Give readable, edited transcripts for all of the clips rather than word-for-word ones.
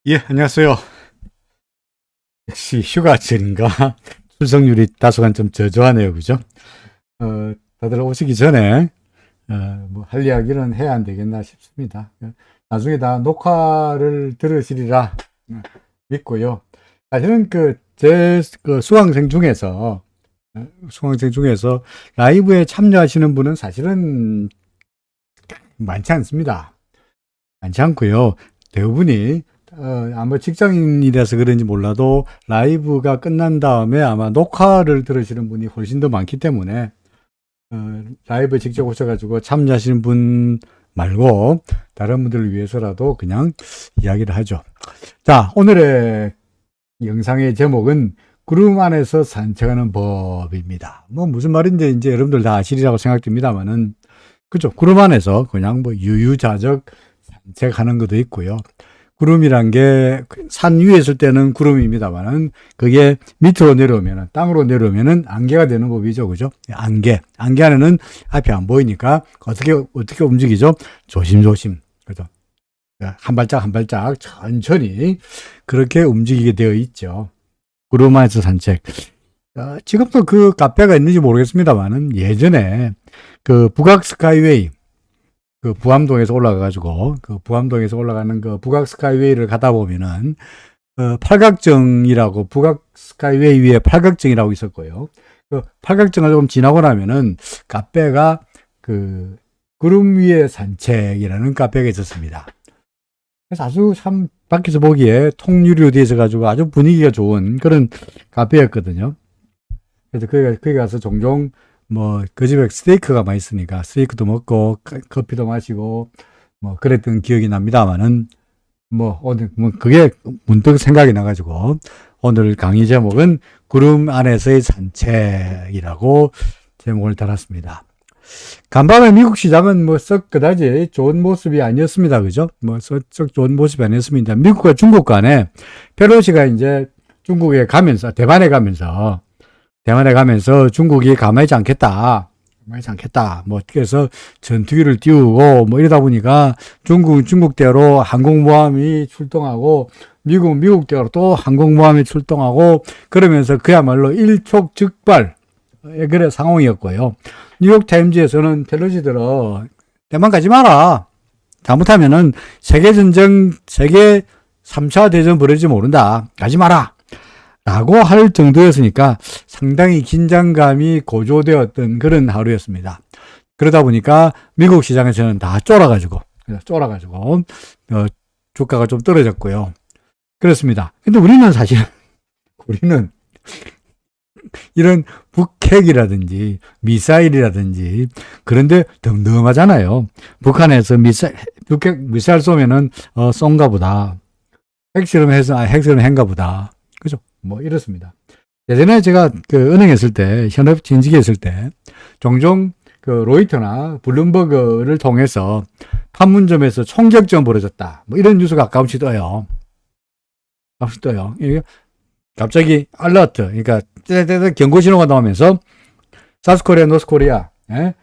예, 안녕하세요. 역시 휴가철인가? 출석률이 다소간 좀 저조하네요. 그죠? 다들 오시기 전에, 뭐, 할 이야기는 해야 안 되겠나 싶습니다. 나중에 다 녹화를 들으시리라 믿고요. 사실은 수강생 중에서 라이브에 참여하시는 분은 사실은 많지 않습니다. 많지 않고요. 대부분이 아마 직장인이라서 그런지 몰라도 라이브가 끝난 다음에 아마 녹화를 들으시는 분이 훨씬 더 많기 때문에 라이브에 직접 오셔가지고 참여하시는 분 말고 다른 분들을 위해서라도 그냥 이야기를 하죠. 자, 오늘의 영상의 제목은 구름 안에서 산책하는 법입니다. 뭐 무슨 말인지 이제 여러분들 다 아시리라고 생각됩니다만은, 그죠? 구름 안에서 그냥 뭐 유유자적 산책하는 것도 있고요. 구름이란 게 산 위에 있을 때는 구름입니다만은 그게 밑으로 내려오면은, 땅으로 내려오면은 안개가 되는 법이죠. 그죠? 안개 안에는 앞이 안 보이니까 어떻게 움직이죠? 조심조심. 그죠? 한 발짝 한 발짝 천천히 그렇게 움직이게 되어 있죠. 구름 안에서 산책. 지금도 그 카페가 있는지 모르겠습니다만은 예전에 그 북악 스카이웨이, 그 부암동에서 올라가가지고 그 부암동에서 올라가는 그 북악 스카이웨이를 가다 보면은 팔각정이라고, 북악 스카이웨이 위에 팔각정이라고 있었고요. 그 팔각정을 조금 지나고 나면은 카페가 그 구름 위에 산책이라는 카페가 있었습니다. 그래서 아주 참 밖에서 보기에 통유리로 되어 있어가지고 아주 분위기가 좋은 그런 카페였거든요. 그래서 거기 가서 종종 뭐 그 집에 스테이크가 맛있으니까 스테이크도 먹고 커피도 마시고 뭐 그랬던 기억이 납니다만은, 뭐 오늘 뭐 그게 문득 생각이 나가지고 오늘 강의 제목은 구름 안에서의 산책이라고 제목을 달았습니다. 간밤에 미국 시장은 뭐 썩 그다지 좋은 모습이 아니었습니다. 그죠? 뭐 썩 좋은 모습이 아니었습니다. 미국과 중국 간에 펠로시가 이제 중국에 가면서, 대만에 가면서 중국이 가만히 않겠다. 뭐, 그래서 전투기를 띄우고, 뭐 이러다 보니까 중국대로 항공모함이 출동하고, 미국대로 또 항공모함이 출동하고, 그러면서 그야말로 일촉즉발, 그래 상황이었고요. 뉴욕타임즈에서는 펠로시들어, 대만 가지 마라. 잘못하면은 세계 3차 대전 벌어질지 모른다. 가지 마라. 라고 할 정도였으니까 상당히 긴장감이 고조되었던 그런 하루였습니다. 그러다 보니까 미국 시장에서는 다 쫄아가지고 주가가 좀 떨어졌고요. 그렇습니다. 근데 우리는 이런 북핵이라든지 미사일이라든지 그런데 덤덤하잖아요. 북한에서 미사일 쏘면은 쏜가 보다. 핵실험 한가 보다. 그죠? 뭐 이렇습니다. 예전에 제가 그 은행에 있을 때, 현업 진직에 있을 때 종종 그 로이터나 블룸버그를 통해서 판문점에서 총격전 벌어졌다, 뭐 이런 뉴스가 가끔씩 떠요. 이게 갑자기 알러트, 그러니까 경고 신호가 나오면서 사우스코리아, 노스코리아, 예를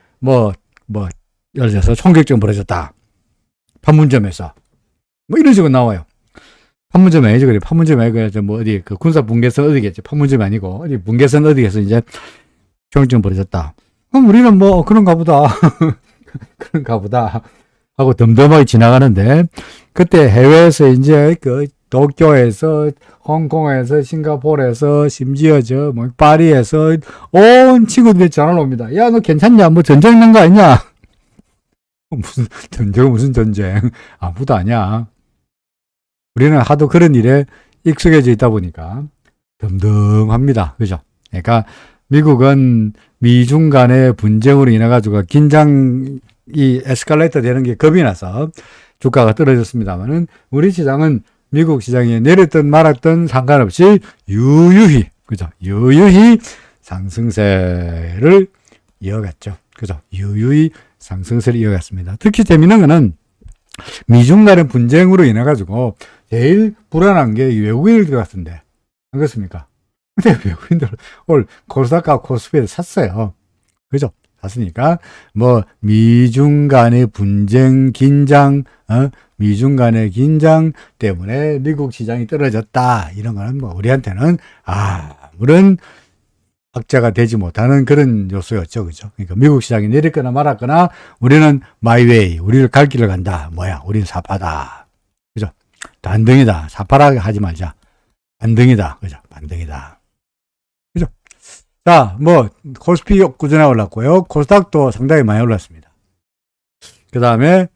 들어서 총격전 벌어졌다, 판문점에서, 뭐 이런 식으로 나와요. 판문점 아니죠. 그래. 판문점 아니고, 뭐, 어디, 그 군사 분계선 어디겠지. 판문점이 아니고, 어디 분계선 어디에서 이제 총격전 벌어졌다. 그럼 우리는 뭐, 그런가 보다. 하고 덤덤하게 지나가는데, 그때 해외에서 이제 그 도쿄에서, 홍콩에서, 싱가포르에서, 심지어 뭐, 파리에서 온 친구들이 전화를 옵니다. 야, 너 괜찮냐? 뭐 전쟁 난 거 아니냐? 무슨 전쟁. 아무도 아니야. 우리는 하도 그런 일에 익숙해져 있다 보니까 덤덤합니다. 그죠? 그러니까 미국은 미중 간의 분쟁으로 인해 가지고 긴장이 에스컬레이터 되는 게 겁이 나서 주가가 떨어졌습니다만은, 우리 시장은 미국 시장에 내렸든 말았든 상관없이 유유히 상승세를 이어갔죠. 그죠? 유유히 상승세를 이어갔습니다. 특히 재미있는 거는 미중 간의 분쟁으로 인해 가지고 제일 불안한 게 외국인들 같은데, 안 그렇습니까? 근데 외국인들 오늘 코스닥과 코스피를 샀어요. 그죠? 샀으니까 뭐 미중 간의 분쟁, 긴장, 미중 간의 긴장 때문에 미국 시장이 떨어졌다. 이런 거는 뭐 우리한테는 아무런 악재가 되지 못하는 그런 요소였죠. 그죠? 그러니까 미국 시장이 내렸거나 말았거나 우리는 마이웨이, 우리를 갈 길을 간다. 뭐야? 우리는 사파다. 그죠? 반등이다. 사파라 하지 말자. 반등이다. 그죠? 반등이다. 그죠? 자, 뭐 코스피 꾸준히 올랐고요. 코스닥도 상당히 많이 올랐습니다. 그 다음에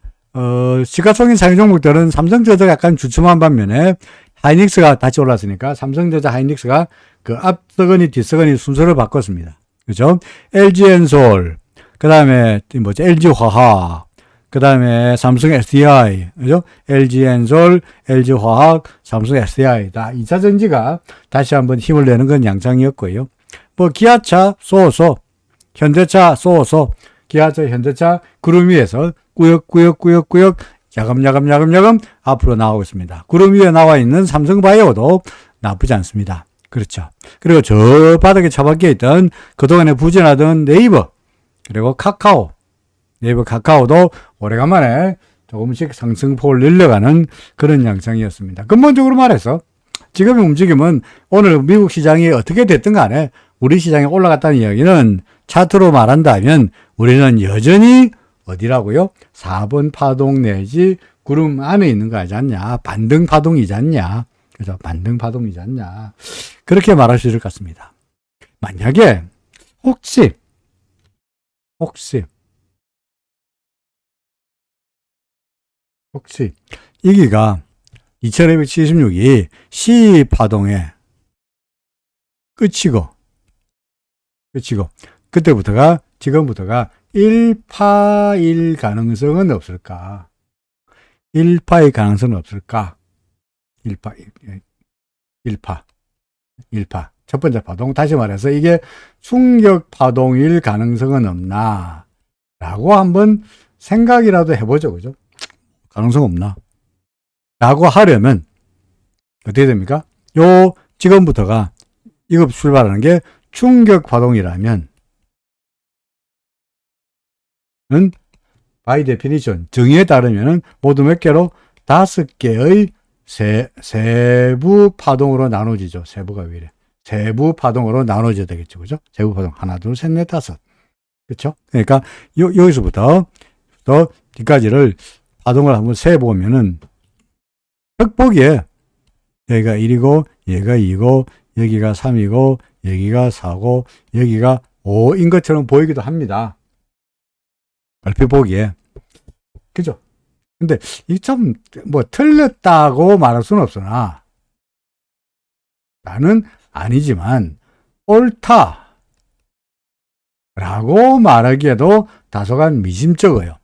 시가총인 상위 종목들은 삼성전자가 약간 주춤한 반면에 하이닉스가 다시 올랐으니까 삼성전자 하이닉스가 그 앞서거니 뒤서거니 순서를 바꿨습니다. 그죠? LG엔솔, 그 다음에 뭐지? LG화학, 그 다음에 삼성 SDI, 그죠? LG엔솔, LG화학, 삼성 SDI 다 2차전지가 다시 한번 힘을 내는 건 양상이었고요. 뭐 기아차 쏘쏘, 현대차 쏘쏘, 기아차 현대차 구름 위에서 꾸역꾸역 야금야금 앞으로 나오고 있습니다. 구름 위에 나와 있는 삼성바이오도 나쁘지 않습니다. 그렇죠. 그리고 저 바닥에 처박혀 있던 그동안에 부진하던 네이버, 그리고 카카오, 네이버 카카오도 오래간만에 조금씩 상승폭을 늘려가는 그런 양상이었습니다. 근본적으로 말해서 지금의 움직임은 오늘 미국 시장이 어떻게 됐든 간에 우리 시장이 올라갔다는 이야기는 차트로 말한다면 우리는 여전히 어디라고요? 4번 파동 내지 구름 안에 있는 거 아니지 않냐? 반등 파동이지 않냐? 그죠? 반등 파동이지 않냐? 그렇게 말할 수 있을 것 같습니다. 만약에 혹시 여기가 2276이 C 파동의 끝이고 그때부터가 지금부터가 1파일 가능성은 없을까? 1파의 가능성은 없을까? 1파. 첫 번째 파동. 다시 말해서 이게 충격 파동일 가능성은 없나? 라고 한번 생각이라도 해보죠. 그죠? 가능성 없나? 라고 하려면 어떻게 됩니까? 지금부터가 이거 출발하는 게 충격 파동이라면 by definition 정의에 따르면 모두 몇 개로 5개의 세부 파동으로 나눠지죠. 세부가 왜 이래? 세부 파동으로 나눠져야 되겠죠. 그죠? 세부 파동 하나, 둘, 셋, 넷, 다섯. 그렇죠? 그러니까 여기서부터 또 뒤까지를 파동을 한번 세 보면은 딱 보기에 여기가 1이고 얘가 2고 여기가 3이고 여기가 4고 여기가 5인 것처럼 보이기도 합니다. 얼핏 보기에. 그죠? 근데 이 참 뭐 틀렸다고 말할 수는 없으나 나는 아니지만 옳다 라고 말하기에도 다소간 미심쩍어요.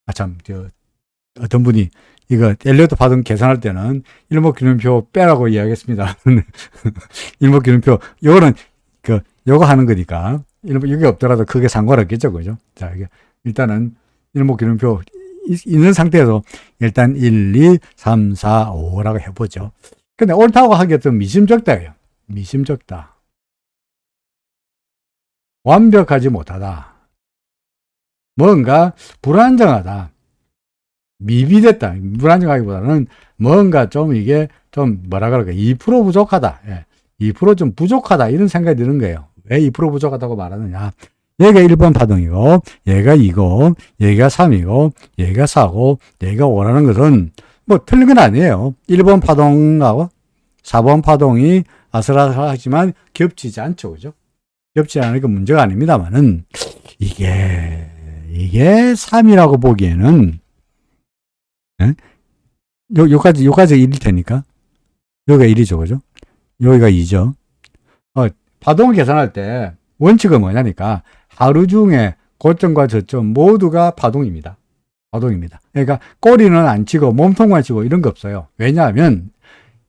어떤 분이 이거 엘리어트 파동 계산할 때는 일목균형표 빼라고 이야기했습니다. 일목균형표 요거는 요거 하는 거니까 여기 없더라도 크게 상관없겠죠. 그죠? 자, 이게 일단은 일목균형표 있는 상태에서 일단 1, 2, 3, 4, 5라고 해보죠. 근데 옳다고 하기에 좀 미심쩍다예요. 미심쩍다. 완벽하지 못하다. 뭔가 불안정하다. 미비됐다. 불안정하기보다는 뭔가 좀 이게 좀 뭐라 그럴까 2% 부족하다. 2%좀 부족하다. 이런 생각이 드는 거예요. 왜 2% 부족하다고 말하느냐. 얘가 1번 파동이고 얘가 2고 얘가 3이고 얘가 4고 얘가 5라는 것은 뭐 틀린 건 아니에요. 1번 파동하고 4번 파동이 아슬아슬하지만 겹치지 않죠. 그죠? 겹치지 않으니까 문제가 아닙니다만은 이게 3이라고 보기에는 요까지 1일 테니까 여기가 1이죠. 그죠? 여기가 2죠. 파동을 계산할 때 원칙은 뭐냐니까 하루 중에 고점과 저점 모두가 파동입니다. 그러니까 꼬리는 안 치고 몸통만 치고 이런 거 없어요. 왜냐하면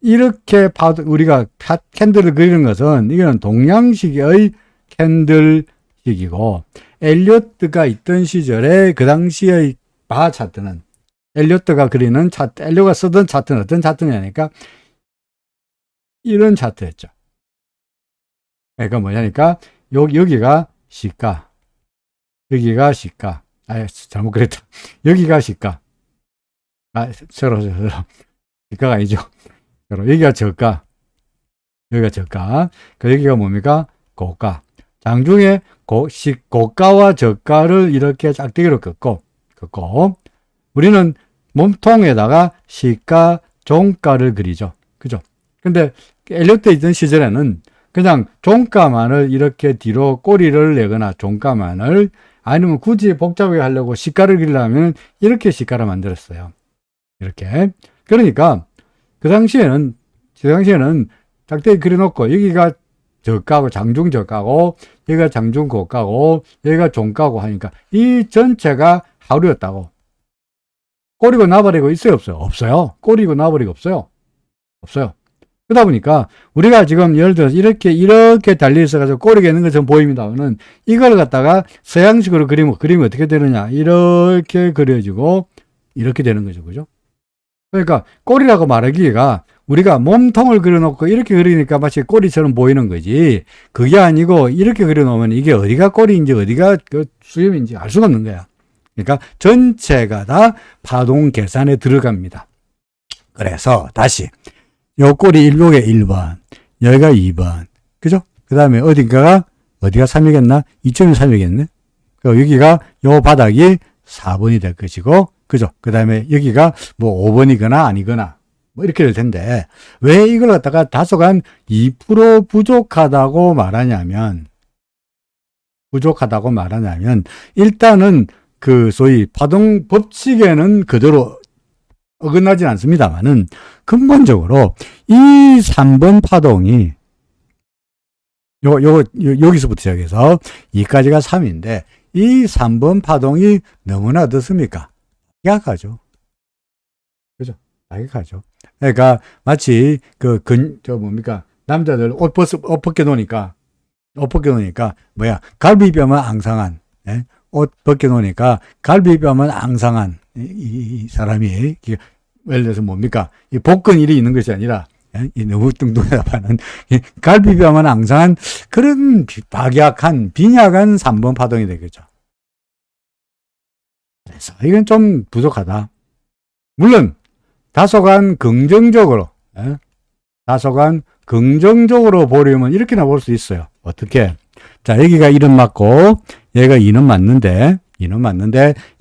이렇게 우리가 캔들을 그리는 것은 이거는 동양식의 캔들식이고 엘리어트가 있던 시절에 그 당시의 바 차트는 엘리어트가 그리는 차트, 엘리어트가 쓰던 차트는 어떤 차트냐니까 이런 차트였죠. 그러니까 뭐냐니까 여기가 시가, 여기가 시가. 잘못 그랬다. 여기가 시가. 서로. 시가가 아니죠. 여기가 저가. 여기가 저가. 여기가 뭡니까? 고가. 장중에 고가와 저가를 이렇게 짝대기로 긋고, 우리는 몸통에다가 시가, 종가를 그리죠. 그죠? 근데 엘리어트 있던 시절에는 그냥 종가만을 이렇게 뒤로 꼬리를 내거나 종가만을, 아니면 굳이 복잡하게 하려고 시가를 그리려면 이렇게 시가를 만들었어요. 이렇게. 그러니까 그 당시에는 짝대기 그려놓고 여기가 저가고 장중 저가고 여기가 장중 고가고 여기가 종가고 하니까 이 전체가 하루였다고. 꼬리고 나발이고 있어요, 없어요? 없어요. 꼬리고 나발이고 없어요. 없어요. 그러다 보니까 우리가 지금 예를 들어서 이렇게 달려 있어가지고 꼬리가 있는 것처럼 보입니다만은 이걸 갖다가 서양식으로 그리면 어떻게 되느냐. 이렇게 그려지고 이렇게 되는 거죠. 그죠? 그러니까 꼬리라고 말하기가 우리가 몸통을 그려놓고 이렇게 그리니까 마치 꼬리처럼 보이는 거지. 그게 아니고 이렇게 그려놓으면 이게 어디가 꼬리인지 어디가 수염인지 알 수가 없는 거야. 그러니까 전체가 다 파동 계산에 들어갑니다. 그래서 다시 요 꼬리 요게 1번, 여기가 2번, 그죠? 그 다음에 어디가 3이겠나? 2점이 3이겠네? 여기가 요 바닥이 4번이 될 것이고, 그죠? 그 다음에 여기가 뭐 5번이거나 아니거나 뭐 이렇게 될 텐데, 왜 이걸 갖다가 다소간 2% 부족하다고 말하냐면, 일단은 그 소위 파동 법칙에는 그대로 어긋나진 않습니다만은 근본적으로 이 3번 파동이 여기서부터 시작해서 2까지가 3인데 이 3번 파동이 너무나 어떻습니까? 약하죠. 그죠? 약하죠. 그러니까 마치 남자들 옷 벗겨 놓으니까 갈비뼈만 앙상한, 옷 벗겨 놓으니까 갈비뼈만 앙상한 이 사람이, 예를 들어서 뭡니까? 이 복근일이 있는 것이 아니라, 너무 뚱뚱하다는 갈비뼈만 앙상한 그런 빈약한 3번 파동이 되겠죠. 그래서 이건 좀 부족하다. 물론, 다소간 긍정적으로 보려면 이렇게나 볼 수 있어요. 어떻게? 자, 여기가 1은 맞고, 여기가 2는 맞는데,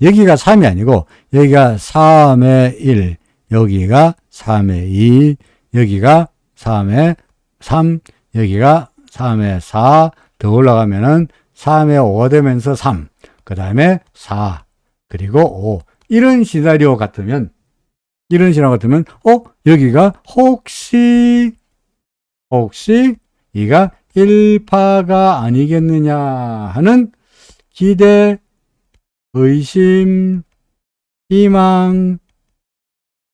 여기가 3이 아니고, 여기가 3의 1, 여기가 3의 2, 여기가 3의 3, 여기가 3의 4, 더 올라가면은 3의 5가 되면서 3, 그 다음에 4, 그리고 5. 이런 시나리오 같으면, 여기가 혹시 이가 1파가 아니겠느냐 하는 기대, 의심, 희망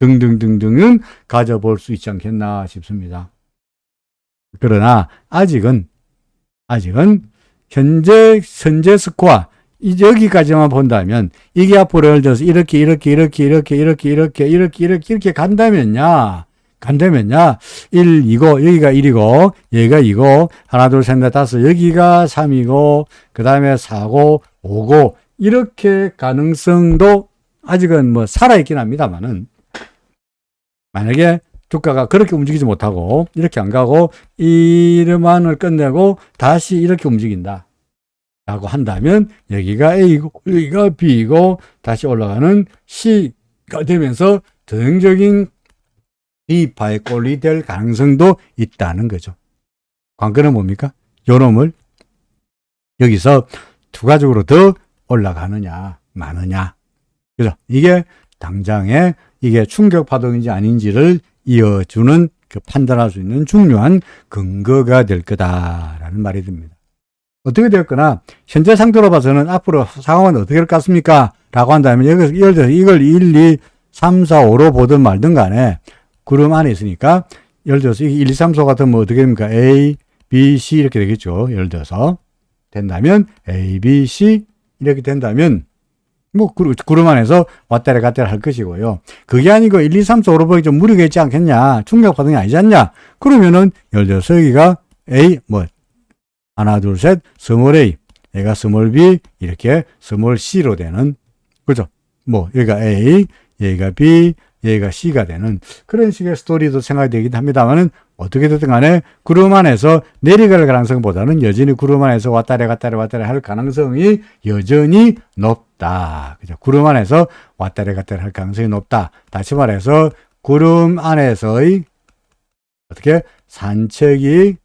등등등등은 가져볼 수 있지 않겠나 싶습니다. 그러나 아직은 현재 스코어 여기까지만 본다면 이게 앞으로 예를 들어서 이렇게 간다면야 1, 2고 여기가 1이고 여기가 2고 하나 둘 셋 넷 다섯 여기가 3이고 그 다음에 4고 5고 이렇게 가능성도 아직은 뭐 살아있긴 합니다만은, 만약에 주가가 그렇게 움직이지 못하고 이렇게 안 가고 이만을 끝내고 다시 이렇게 움직인다 라고 한다면 여기가 A고 여기가 B고 다시 올라가는 C가 되면서 전형적인 B파의 꼴이 될 가능성도 있다는 거죠. 관건은 뭡니까? 요놈을 여기서 추가적으로 더 올라가느냐 마느냐, 그죠? 이게 당장에 이게 충격 파동인지 아닌지를 이어주는 판단할 수 있는 중요한 근거가 될 거다라는 말이 듭니다. 어떻게 되었거나 현재 상태로 봐서는 앞으로 상황은 어떻게 될 것 같습니까? 라고 한다면 여기서 예를 들어서 이걸 1, 2, 3, 4, 5로 보든 말든 간에 구름 안에 있으니까 예를 들어서 1, 2, 3, 4 같으면 어떻게 됩니까? A, B, C 이렇게 되겠죠. 예를 들어서 된다면 A, B, C 이렇게 된다면 뭐 구름 안에서 왔다리 갔다리 할 것이고요. 그게 아니고 1, 2, 3, 4, 5로 보기 좀 무리가 있지 않겠냐? 충격 파동이 아니지 않냐? 그러면은 예를 들어서 여기가 A 하나 둘 셋 스몰 A, 얘가 스몰 B 이렇게 스몰 C로 되는, 그죠? 여기가 A, 여기가 B, 얘가 C가 되는 그런 식의 스토리도 생각이 되긴 합니다만은 어떻게 됐든 간에 구름 안에서 내려갈 가능성보다는 여전히 구름 안에서 왔다리 갔다리 왔다리 할 가능성이 여전히 높다. 그죠? 구름 안에서 왔다리 갔다리 할 가능성이 높다. 다시 말해서 구름 안에서의 어떻게 산책이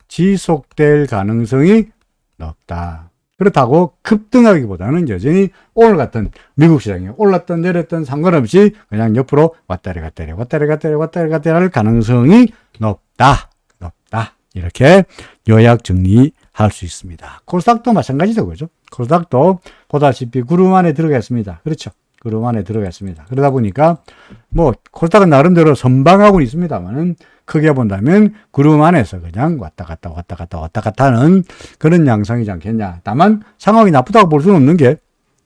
지속될 가능성이 높다. 그렇다고 급등하기보다는 여전히 오늘 같은 미국 시장이 올랐던 내렸던 상관없이 그냥 옆으로 왔다리 갔다리 왔다리 갔다리 왔다리 갔다리 할 가능성이 높다. 이렇게 요약 정리할 수 있습니다. 코스닥도 마찬가지죠. 그죠? 코스닥도 보다시피 구름 안에 들어가 있습니다. 그렇죠? 구름 안에 들어가 있습니다. 그러다 보니까 뭐 코스닥은 나름대로 선방하고는 있습니다만은 크게 본다면 구름 안에서 그냥 왔다 갔다 하는 그런 양상이지 않겠냐. 다만 상황이 나쁘다고 볼 수는 없는 게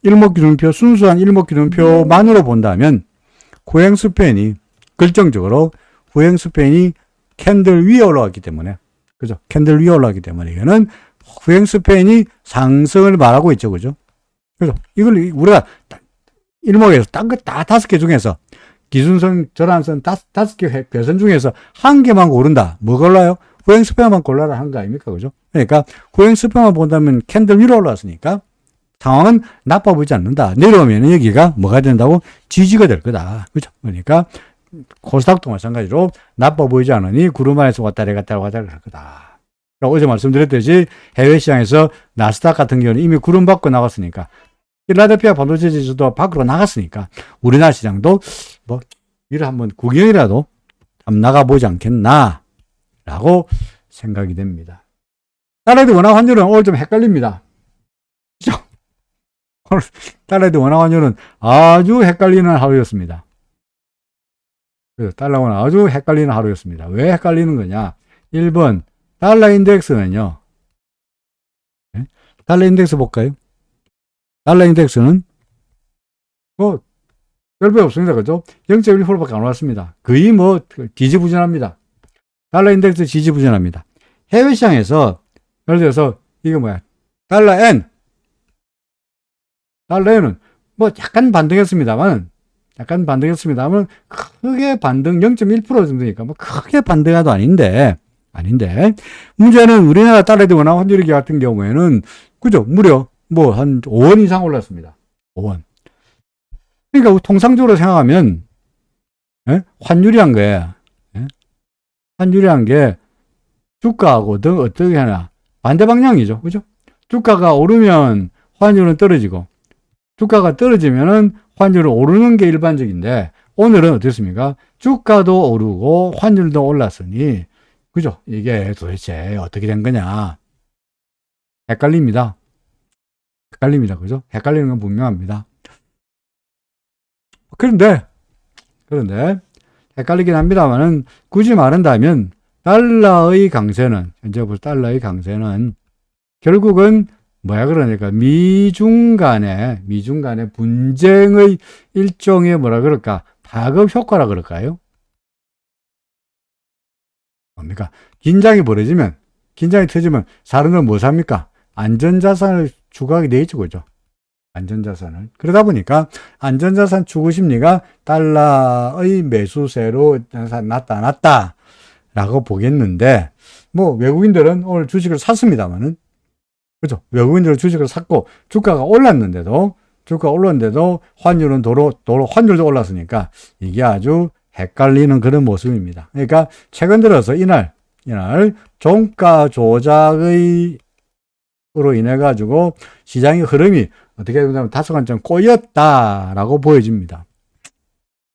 일목균형표, 순수한 일목균형표만으로 본다면 후행스팬이 결정적으로 후행스팬이 캔들 위에 올라왔기 때문에 그죠? 캔들 위에 올라왔기 때문에 이거는 후행스팬이 상승을 말하고 있죠. 그죠? 그래서 이걸 우리가 일목에서 딴 거 다 5개 중에서 기준선, 절한선 5개 배선 중에서 한 개만 고른다. 뭐 골라요? 후행스팬만 골라라 한 거 아닙니까? 그죠? 그러니까 후행스팬만 본다면 캔들 위로 올라왔으니까 상황은 나빠 보이지 않는다. 내려오면 여기가 뭐가 된다고? 지지가 될 거다. 그죠? 그러니까 코스닥도 마찬가지로 나빠 보이지 않으니 구름 안에서 왔다리 갔다 할 거다. 어제 말씀드렸듯이 해외 시장에서 나스닥 같은 경우는 이미 구름 밖으로 나갔으니까 필라델피아 반도체 지수도 밖으로 나갔으니까 우리나라 시장도 뭐 이를 한번 구경이라도 한번 나가보지 않겠나 라고 생각이 됩니다. 달러드 원화 환율은 오늘 좀 헷갈립니다. 그죠? 오늘 달러드 원화 환율은 아주 헷갈리는 하루였습니다. 그래서 달러 원화 아주 헷갈리는 하루였습니다. 왜 헷갈리는 거냐? 1번 달러 인덱스는요. 달러 인덱스 볼까요? 달러 인덱스는 뭐 별배 없습니다. 그죠? 0.1%밖에 안 올랐습니다. 거의 뭐 지지부진합니다. 달러 인덱스 지지부진합니다. 해외 시장에서 예를 들어서 이게 뭐야? 달러 N은 뭐 약간 반등했습니다만 크게 반등 0.1% 정도니까 뭐 크게 반등도 아닌데 문제는 우리나라 달러대 원화 환율이 같은 경우에는 그죠? 무려 뭐 한 5원 이상 올랐습니다. 5원. 그러니까 통상적으로 생각하면 환율이란 게 주가하고 등 어떻게 하나 반대 방향이죠. 그죠? 주가가 오르면 환율은 떨어지고 주가가 떨어지면은 환율은 오르는 게 일반적인데 오늘은 어떻습니까? 주가도 오르고 환율도 올랐으니 그죠? 이게 도대체 어떻게 된 거냐? 헷갈립니다. 그죠? 헷갈리는 건 분명합니다. 그런데 헷갈리긴 합니다만은 굳이 말한다면 달러의 강세는 현재부터 달러의 강세는 결국은 뭐야 그러니까 미중 간의 분쟁의 일종의 뭐라 그럴까 파급 효과라 그럴까요? 뭡니까? 긴장이 터지면 사람들은 뭐 삽니까? 안전자산을 추구하게 돼 있죠, 그죠? 안전자산을. 그러다 보니까 안전자산 추구 심리가 달러의 매수세로 나타났다라고 보겠는데, 뭐, 외국인들은 오늘 주식을 샀습니다만은, 그죠? 외국인들은 주식을 샀고, 주가가 올랐는데도 환율도 올랐으니까, 이게 아주 헷갈리는 그런 모습입니다. 그러니까, 최근 들어서 이날, 종가 조작의 으로 인해 가지고 시장의 흐름이 어떻게 되냐면 다소간 좀 꼬였다라고 보여집니다.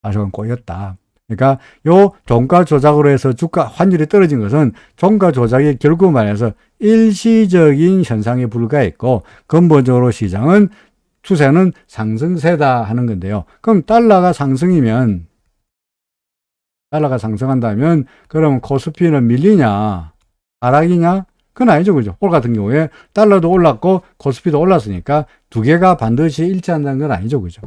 다소간 꼬였다. 그러니까 요 종가 조작으로 해서 주가 환율이 떨어진 것은 종가 조작이 결국 말해서 일시적인 현상에 불과했고 근본적으로 시장은 추세는 상승세다 하는 건데요. 그럼 달러가 상승한다면 그럼 코스피는 밀리냐 하락이냐? 그건 아니죠. 그죠? 오늘 같은 경우에 달러도 올랐고 코스피도 올랐으니까 두 개가 반드시 일치한다는 건 아니죠. 그죠?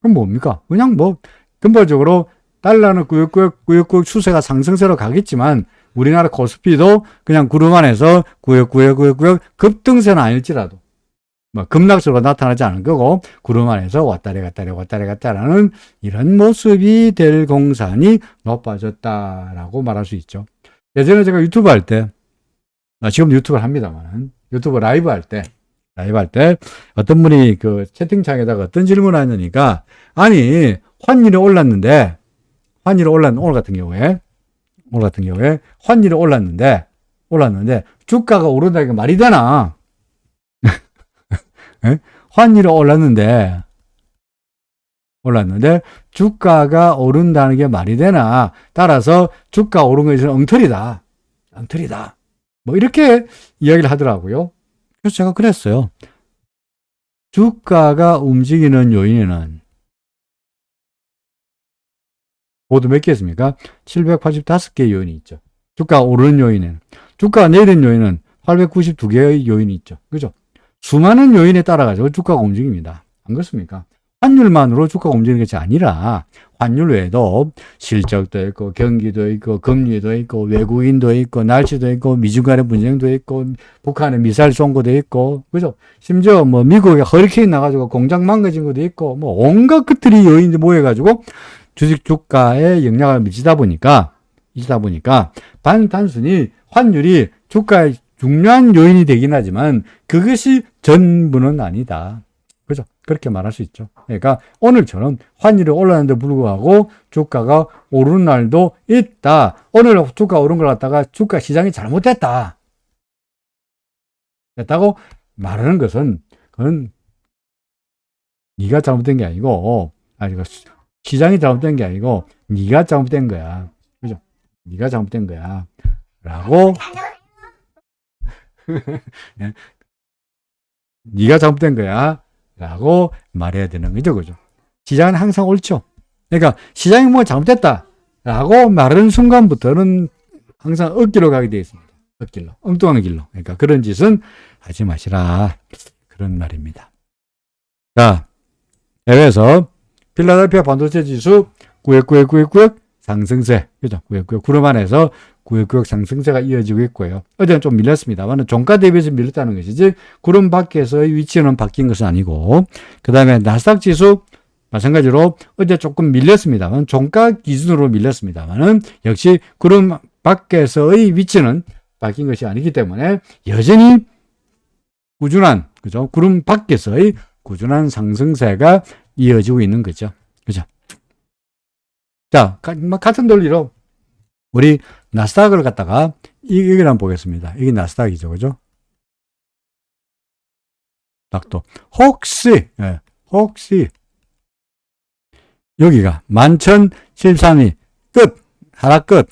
그럼 뭡니까? 그냥 뭐 근본적으로 달러는 꾸역꾸역 추세가 상승세로 가겠지만 우리나라 코스피도 그냥 구름 안에서 꾸역꾸역 급등세는 아닐지라도 뭐 급락수가 나타나지 않을 거고 구름 안에서 왔다리 갔다라는 이런 모습이 될 공산이 높아졌다라고 말할 수 있죠. 예전에 제가 유튜브 할 때, 지금 유튜브를 합니다만, 유튜브 라이브 할 때 어떤 분이 그 채팅창에다가 어떤 질문을 하냐니까, 아니 환율이 올랐는데 오늘 같은 경우에 환율이 올랐는데 주가가 오른다는 게 말이 되나? 환율이 올랐는데 주가가 오른다는 게 말이 되나? 따라서 주가 오른 것은 엉터리다. 뭐 이렇게 이야기를 하더라고요. 그래서 제가 그랬어요. 주가가 움직이는 요인에는 모두 몇 개 있습니까? 785개의 요인이 있죠. 주가가 오르는 요인에는. 주가가 내리는 요인은 892개의 요인이 있죠. 그죠? 수많은 요인에 따라가지고 주가가 움직입니다. 안 그렇습니까? 환율만으로 주가가 움직이는 것이 아니라 환율 외에도 실적도 있고 경기도 있고 금리도 있고 외국인도 있고 날씨도 있고 미중 간의 분쟁도 있고 북한의 미사일 쏜 것도 있고 그죠? 심지어 뭐 미국에 허리케인 나가지고 공장 망가진 것도 있고 뭐 온갖 것들이 요인이 모여가지고 주식 주가에 영향을 미치다 보니까 단순히 환율이 주가의 중요한 요인이 되긴 하지만 그것이 전부는 아니다. 그죠? 그렇게 말할 수 있죠. 그러니까 오늘처럼 환율이 올랐는데 불구하고 주가가 오르는 날도 있다. 오늘 주가 오른 걸 갖다가 주가 시장이 잘못됐다고 말하는 것은 그건 네가 잘못된 게 아니고 시장이 잘못된 게 아니고 네가 잘못된 거야. 그죠? 네가 잘못된 거야. 라고 네가 잘못된 거야. 라고 말해야 되는 거죠. 그죠? 시장은 항상 옳죠. 그러니까 시장이 뭐 잘못됐다. 라고 말하는 순간부터는 항상 억지로 가게 되어 있습니다. 억지로. 엉뚱한 길로. 그러니까 그런 짓은 하지 마시라. 그런 말입니다. 자, 해외에서 필라델피아 반도체 지수 900 상승세. 그죠? 900 구름 안에서 900 상승세가 이어지고 있고요. 어제는 좀 밀렸습니다만 종가 대비해서 밀렸다는 것이지 구름 밖에서의 위치는 바뀐 것은 아니고 그 다음에 나스닥 지수 마찬가지로 어제 조금 밀렸습니다만 종가 기준으로 밀렸습니다만 역시 구름 밖에서의 위치는 바뀐 것이 아니기 때문에 여전히 꾸준한 그죠? 구름 밖에서의 꾸준한 상승세가 이어지고 있는 거죠. 그죠? 자, 같은 논리로 우리 나스닥을 갖다가 여기를 한번 보겠습니다. 이게 나스닥이죠. 그죠? 낙도. 혹시 여기가 11,013이 끝! 하락 끝!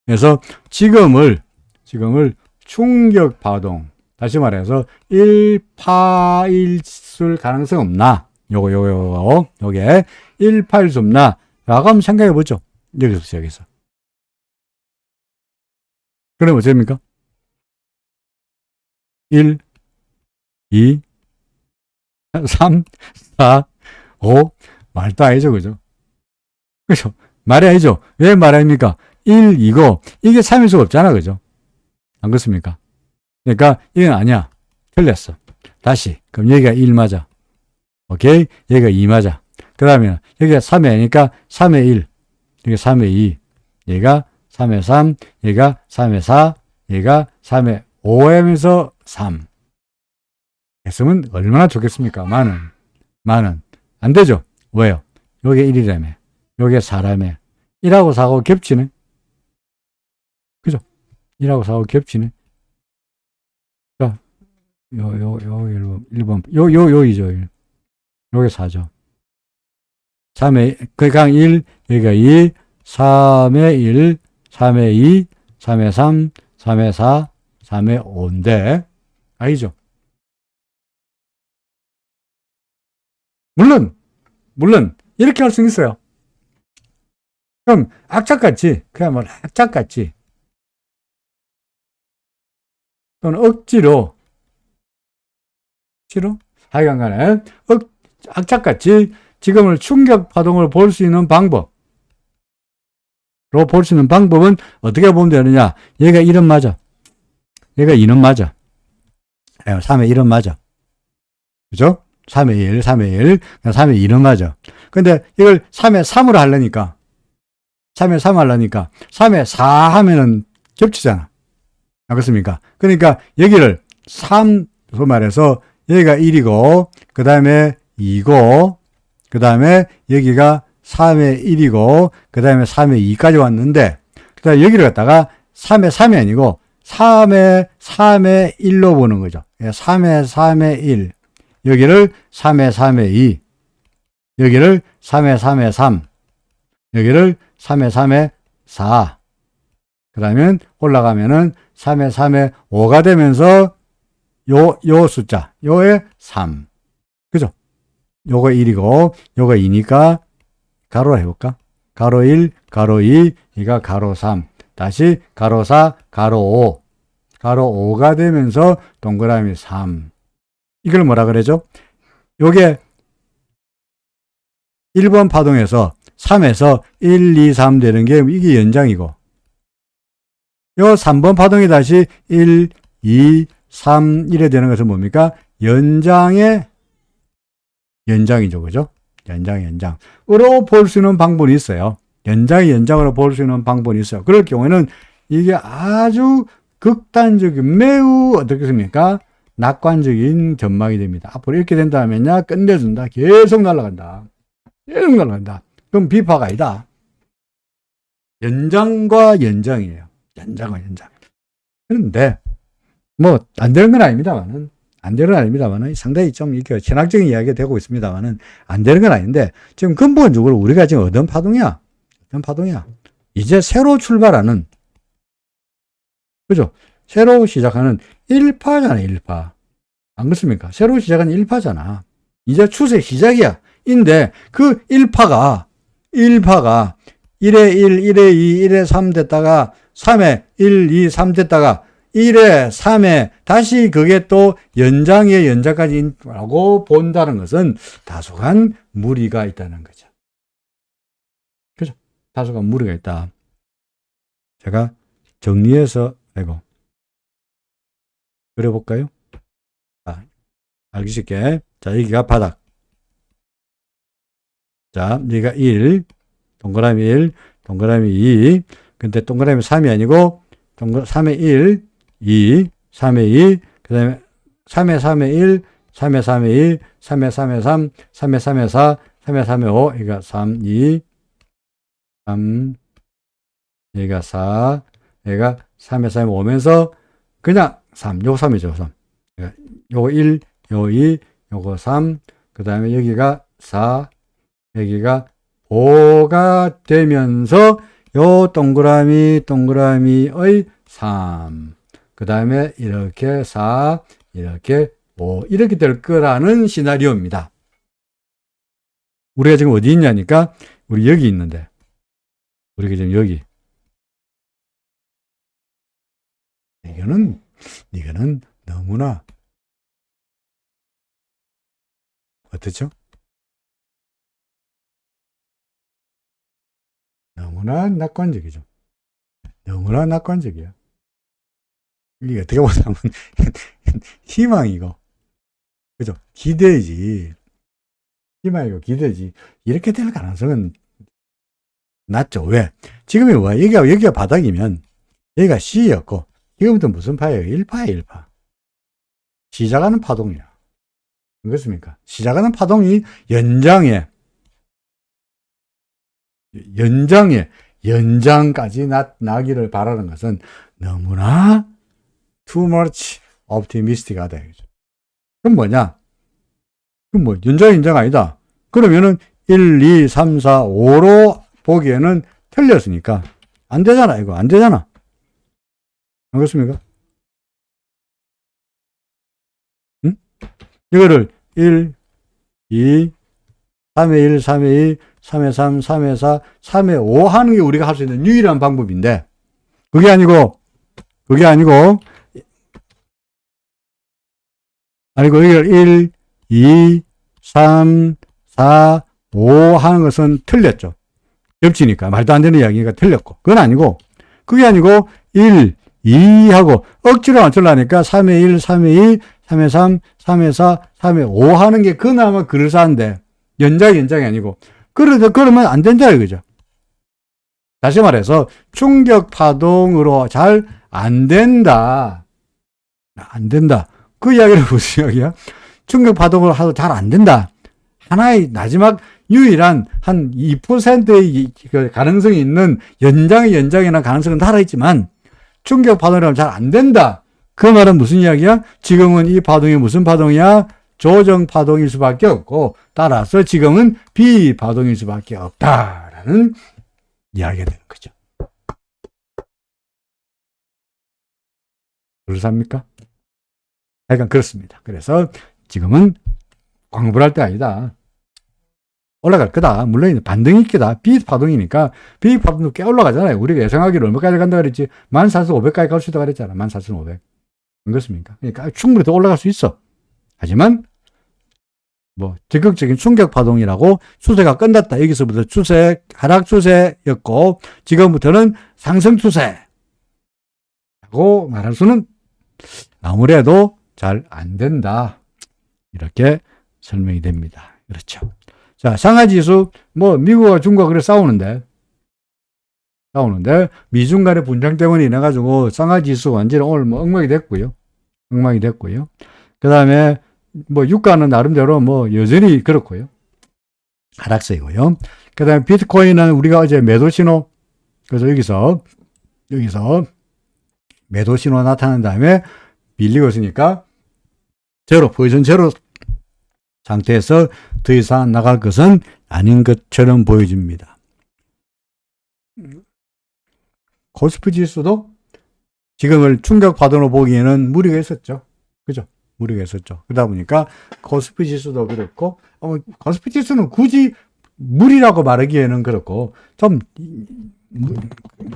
그래서 지금을 충격 파동, 다시 말해서 1파일 가능성 없나? 요게 1파일 수 없나? 라고 한번 생각해 보죠. 여기서 시작해서. 그럼 어떻습니까? 1, 2, 3, 4, 5. 말도 아니죠. 그죠? 그죠? 말이 아니죠. 왜 말 아닙니까? 1, 2고, 이게 3일 수가 없잖아. 그죠? 안 그렇습니까? 그러니까, 이건 아니야. 틀렸어. 다시. 그럼 여기가 1 맞아. 오케이? 여기가 2 맞아. 그 다음에, 여기가 3회 아니까 3회 1. 여기가 3회 2. 얘가 3회 3. 얘가 3회 4. 얘가 3회 5 하면서 3. 했으면 얼마나 좋겠습니까? 많은. 안 되죠? 왜요? 요게 1이라며. 요게 4라며. 1하고 4하고 겹치네. 그죠? 1하고 4하고 겹치네. 자, 1번. 요이죠. 요게 4죠. 3회, 그냥 1, 여기가 2, 3회 1, 3회 2, 3회 3, 3회 4, 3회 5인데, 아니죠? 물론, 이렇게 할 수 있어요. 그럼, 악착같이, 그야말로 악착같이, 또는 억지로, 하여간 간에, 악착같이 지금을 충격 파동을 볼 수 있는 방법은 어떻게 보면 되느냐? 얘가 1은 맞아. 얘가 2는 맞아. 3의 1은 맞아. 그죠? 3의 1, 3의 1, 3의 2는 맞아. 근데 이걸 3의 3으로 하려니까, 3의 3 하려니까, 3의 4 하면은 겹치잖아. 알겠습니까? 그러니까 여기를 3, 그 말해서 여기가 1이고, 그 다음에 2고, 그 다음에 여기가 3의 1이고, 그 다음에 3의 2까지 왔는데, 그 다음에 여기를 갖다가 3의 3이 아니고, 3의 3의 1로 보는 거죠. 3의 3의 1. 여기를 3의 3의 2. 여기를 3의 3의 3. 여기를 3의 3의 4. 그 다음에 올라가면은 3의 3의 5가 되면서 요 숫자, 요의 3. 그죠? 요거 1이고, 요거 2니까 가로로 해볼까? 가로 1, 가로 2, 이가 가로 3. 다시 가로 4, 가로 5. 가로 5가 되면서 동그라미 3. 이걸 뭐라 그러죠? 요게 1번 파동에서 3에서 1, 2, 3 되는 게 이게 연장이고, 요 3번 파동이 다시 1, 2, 3 이래 되는 것은 뭡니까? 연장의 연장이죠. 그죠? 연장으로 볼 수 있는 방법이 있어요. 연장의 연장으로 볼 수 있는 방법이 있어요. 그럴 경우에는 이게 아주 극단적인, 매우 어떻겠습니까? 낙관적인 전망이 됩니다. 앞으로 이렇게 된다면야 끝내준다. 계속 날아간다. 그럼 비파가 아니다. 연장과 연장이에요. 연장과 연장. 그런데 뭐 안 되는 건 아닙니다만은, 상당히 좀 이렇게 신학적인 이야기가 되고 있습니다만은 안 되는 건 아닌데, 지금 근본적으로 우리가 지금 어떤 파동이야? 이제 새로 출발하는, 그죠? 새로 시작하는 1파잖아, 1파. 안 그렇습니까? 새로 시작하는 1파잖아. 이제 추세 시작이야. 인데, 그 1파가 1에 1, 1에 2, 1에 3 됐다가, 3에 1, 2, 3 됐다가, 1에 3에 다시 그게 또 연장의 연장까지 라고 본다는 것은 다소간 무리가 있다는 거죠. 그죠? 다소간 무리가 있다. 제가 정리해서 그려볼까요? 자, 알기 쉽게. 자, 여기가 바닥. 자, 여기가 1, 동그라미 1, 동그라미 2. 근데 동그라미 3이 아니고, 3의 1, 2, 3의 2, 그 다음에 3의 3의 1, 3의 3의 1, 3의 3의 3, 3의 3의 4, 3의 3의 5, 여기가 3, 2, 3, 여기가 4, 여기가 3의 3의 5면서 그냥 3, 요거 3이죠, 3. 요거 1, 요거 2, 요거 3, 그 다음에 여기가 4, 여기가 5가 되면서 요 동그라미의 3. 그 다음에 이렇게 4, 이렇게 5, 이렇게 될 거라는 시나리오입니다. 우리가 지금 어디 있냐니까, 우리 여기 있는데, 우리가 지금 여기. 이거는 너무나, 어떻죠? 너무나 낙관적이죠. 너무나 낙관적이야. 이게 어떻게 보자면 희망이고, 그죠? 기대지. 희망이고 기대지. 이렇게 될 가능성은 낮죠. 왜? 지금이 뭐야? 여기가 바닥이면 여기가 C였고, 지금부터 무슨 파예요? 1파예요, 1파. 시작하는 파동이야. 그렇습니까? 시작하는 파동이 연장까지 나기를 바라는 것은 너무나 too much optimistic하다. 그럼 뭐냐? 그럼 뭐, 연장 아니다. 그러면은 1, 2, 3, 4, 5로 보기에는 틀렸으니까 안 되잖아. 이거 안 되잖아. 안 그렇습니까? 응? 이거를 1, 2, 3의 1, 3의 2, 3의 3, 3의 4, 3의 5 하는 게 우리가 할 수 있는 유일한 방법인데, 그게 아니고, 이걸 1, 2, 3, 4, 5 하는 것은 틀렸죠. 겹치니까. 말도 안 되는 이야기가 틀렸고. 그건 아니고, 그게 아니고, 1, 2하고 억지로 맞추려니까 3의 1, 3의 2, 3의 3, 3의 4, 3의 5 하는 게 그나마 그럴싸한데 연장이 아니고 그러면 안 된다 이거죠. 다시 말해서 충격 파동으로 잘 안 된다. 안 된다. 그 이야기를 무슨 이야기야? 충격 파동으로 하도 잘 안 된다. 하나의 마지막 유일한 한 2%의 가능성이 있는 연장이나 가능성은 살아있지만 충격 파동이라면 잘 안 된다. 그 말은 무슨 이야기야? 지금은 이 파동이 무슨 파동이야? 조정 파동일 수밖에 없고 따라서 지금은 비파동일 수밖에 없다라는 이야기가 되는 거죠. 그렇습니까? 약간 그렇습니다. 그래서 지금은 광불할 때 아니다. 올라갈 거다. 물론 반등이 있겠다. 비파동이니까 비파동도 꽤 올라가잖아요. 우리가 예상하기로 얼마까지 간다 그랬지? 14,500까지 갈 수 있다 그랬잖아. 14,500. 안 그렇습니까? 그러니까 충분히 더 올라갈 수 있어. 하지만 뭐 적극적인 충격 파동이라고 추세가 끝났다. 여기서부터 추세 하락 추세였고 지금부터는 상승 추세라고 말할 수는 아무래도 잘 안 된다. 이렇게 설명이 됩니다. 그렇죠. 자, 상하이 지수 뭐 미국과 중국과 그래 싸우는데 미중 간의 분쟁 때문에 인해 가지고 상하이 지수 완전히 오늘 뭐 엉망이 됐고요. 그다음에 뭐 유가는 나름대로 뭐 여전히 그렇고요. 하락세이고요. 그다음에 비트코인은 우리가 어제 매도 신호 그래서 여기서 매도 신호 나타난 다음에 밀리고 있으니까 포지션 제로 상태에서 더 이상 나갈 것은 아닌 것처럼 보여집니다. 코스피 지수도 지금을 충격 파동으로 보기에는 무리가 있었죠. 그죠? 무리가 있었죠. 그러다 보니까 코스피 지수도 그렇고, 코스피 지수는 굳이 무리라고 말하기에는 그렇고, 좀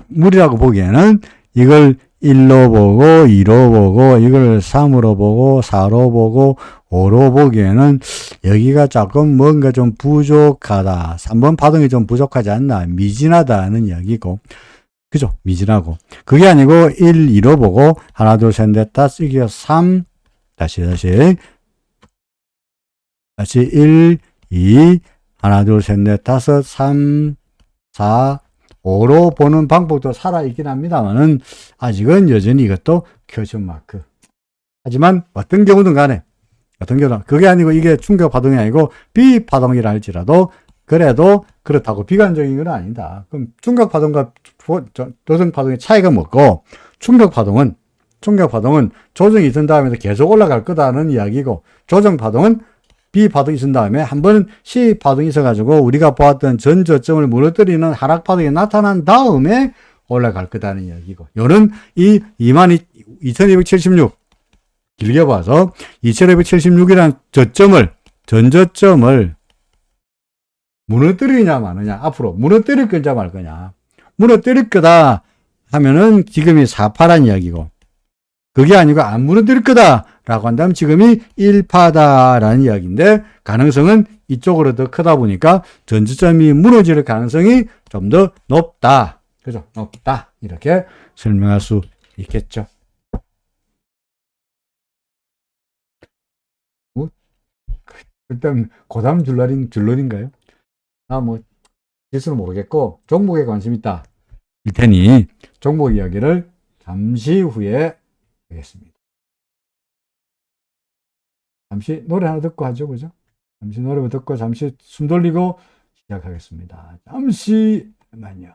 무리라고 보기에는 이걸 1로 보고, 2로 보고, 이걸 3으로 보고, 4로 보고, 5로 보기에는 여기가 조금 뭔가 좀 부족하다. 3번 파동이 좀 부족하지 않나. 미진하다는 이야기고. 그죠? 미진하고. 그게 아니고 1, 2로 보고, 하나, 둘, 셋, 넷, 다섯, 이게 3, 다시 1, 2, 하나, 둘, 셋, 넷, 다섯, 3, 4, 5로 보는 방법도 살아있긴 합니다만은 아직은 여전히 이것도 퀘스천 마크. 하지만 어떤 경우든 간에 그게 아니고 이게 충격 파동이 아니고 비파동이라 할지라도 그래도 그렇다고 비관적인 건 아니다. 그럼 충격 파동과 조정 파동의 차이가 뭐고 충격 파동은 조정이 있은 다음에도 계속 올라갈 거다는 이야기고 조정 파동은 비파동이 있은 다음에 한 번은 C파동이 있어가지고 우리가 보았던 전 저점을 무너뜨리는 하락파동이 나타난 다음에 올라갈 거다는 이야기고 요는 이 22,276 길게 봐서 2,276이라는 전저점을 무너뜨리냐 마느냐 앞으로 무너뜨릴 거냐 말 거냐 무너뜨릴 거다 하면은 지금이 4파란 이야기고 그게 아니고 안 무너뜨릴 거다라고 한다면 지금이 1파다라는 이야기인데 가능성은 이쪽으로 더 크다 보니까 전저점이 무너질 가능성이 좀 더 높다. 그죠? 높다. 이렇게 설명할 수 있겠죠. 일단 고다음 줄론인가요? 지수는 모르겠고 종목에 관심 있다. 일 테니 종목 이야기를 잠시 후에 하겠습니다. 잠시 노래 하나 듣고 하죠, 그죠? 잠시 노래 듣고 잠시 숨 돌리고 시작하겠습니다. 잠시만요.